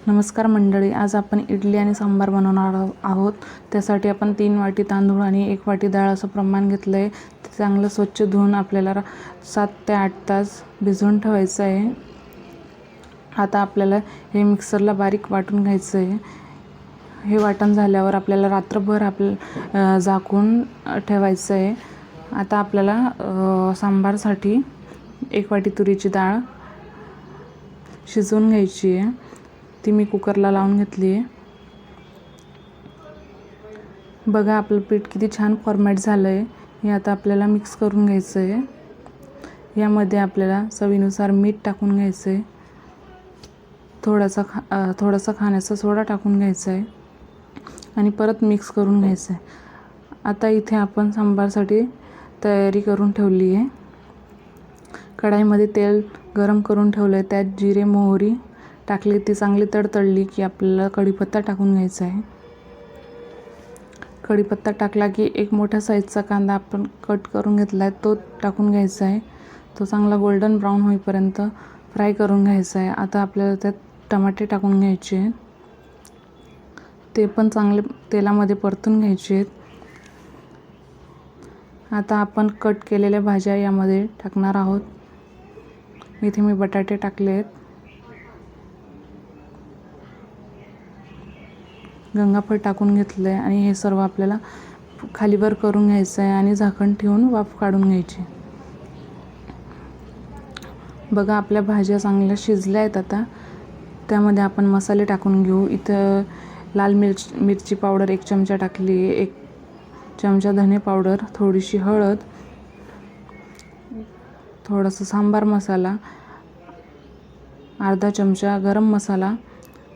नमस्कार मंडळी, आज आपण इडली आणि सांबार बनवणार आहोत। त्यासाठी आपण 3 वाटी तांदूळ आणि 1 वाटी डाळ असं प्रमाण घेतलं आहे। ते चांगलं स्वच्छ धुवून आपल्याला 7 ते 8 तास भिजवून ठेवायचं आहे। आता आपल्याला हे मिक्सरला बारीक वाटून घ्यायचं आहे। हे वाटण झाल्यावर आपल्याला रात्रभर झाकून ठेवायचं आहे। आता आपल्याला सांबारसाठी 1 वाटी तुरीची डाळ शिजवून घ्यायची आहे। ती मी कुकरला लावून घेतली आहे। बघा आपलं पीठ किती छान फॉर्मॅट झालं आहे। हे आता आपल्याला मिक्स करून घ्यायचं आहे। यामध्ये आपल्याला चवीनुसार मीठ टाकून घ्यायचं आहे। थोडासा खाण्याचा सोडा टाकून घ्यायचा आहे आणि परत मिक्स करून घ्यायचं आहे। आता इथे आपण सांबारसाठी तयारी करून ठेवली आहे। कढईमध्ये तेल गरम करून ठेवलं आहे। त्यात जिरे मोहरी टाकली, ती चांगली तडतडली की आपल्याला कढीपत्ता टाकून घ्यायचा आहे। कढीपत्ता टाकला की एक मोठ्या साईजचा कांदा आपण कट करून घेतला आहे तो टाकून घ्यायचा आहे। तो चांगला गोल्डन ब्राऊन होईपर्यंत फ्राय करून घ्यायचा आहे। आता आपल्याला त्यात टमाटे टाकून घ्यायचे आहेत, ते पण चांगले तेलामध्ये परतून घ्यायचे आहेत। आता आपण कट केलेल्या भाज्या यामध्ये टाकणार आहोत। इथे मी बटाटे टाकले आहेत, गंगाफळ टाकून घेतलं आहे आणि हे सर्व आपल्याला खालीवर करून घ्यायचं आहे आणि झाकण ठेवून वाफ काढून घ्यायची। बघा आपल्या भाज्या चांगल्या शिजल्या आहेत। आता त्यामध्ये आपण मसाले टाकून घेऊ। इथं लाल मिरची पावडर 1 चमचा टाकली, 1 चमचा धने पावडर, थोडीशी हळद, थोडासा सांबार मसाला, अर्धा चमचा गरम मसाला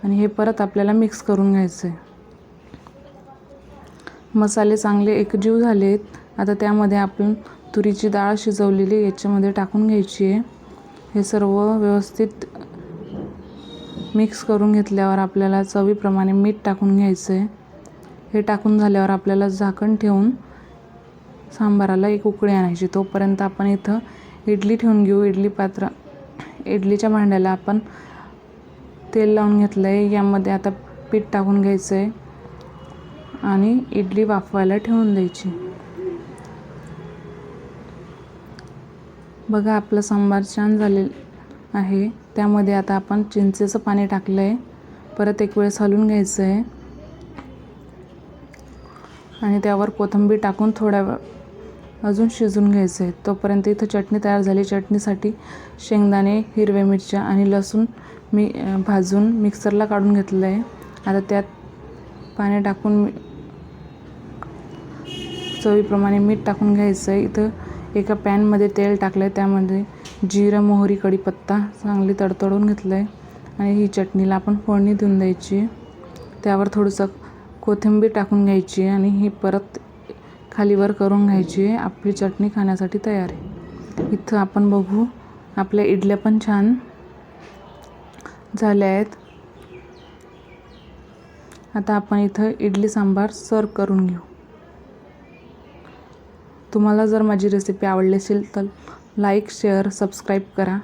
आणि हे परत आपल्याला मिक्स करून घ्यायचं आहे। मसाले चांगले एकजीव झाले आहेत। आता त्यामध्ये आपण तुरीची डाळ शिजवलेली याच्यामध्ये टाकून घ्यायची आहे। हे सर्व व्यवस्थित मिक्स करून घेतल्यावर आपल्याला चवीप्रमाणे मीठ टाकून घ्यायचं आहे। हे टाकून झाल्यावर आपल्याला झाकण ठेवून सांबाराला एक उकळी आणायची। तोपर्यंत आपण इथं इडली ठेवून घेऊ। इडलीच्या भांड्याला आपण तेल लावून घेतलं आहे। यामध्ये आता पीठ टाकून घ्यायचं आहे आणि इडली वाफवायला ठेवून द्यायची। बघा आपलं सांबार छान झालेलं आहे। त्यामध्ये आता आपण चिंचेचं पाणी टाकलं आहे, परत एक वेळेस हलवून घ्यायचं आहे आणि त्यावर कोथिंबीर टाकून थोडा वेळ अजून शिजवून घ्यायचं आहे। तोपर्यंत इथं चटणी तयार झाली। चटणीसाठी शेंगदाणे, हिरव्या मिरच्या आणि लसूण भाजून मिक्सरला काढून घेतलं आहे। आता त्यात पाणी टाकून चवीप्रमाणे मीठ टाकून घ्यायचं आहे। इथं एका पॅनमध्ये तेल टाकलं आहे, त्यामध्ये जिरं, मोहरी, कढीपत्ता चांगली तडतडून घेतलं आहे आणि ही चटणीला आपण फोडणी देऊन द्यायची। त्यावर थोडंसं कोथिंबीर टाकून घ्यायची आणि ही परत खालीवर करून घ्यायची। आपली चटणी खाण्यासाठी तयार आहे। इथं आपण बघू आपल्या इडल्या पण छान झाल्या आहेत। आता आपण इथं इडली सांबार सर्व करून घेऊ। तुम्हाला जर माझी रेसिपी आवडली असेल तर लाईक, शेअर, सबस्क्राईब करा।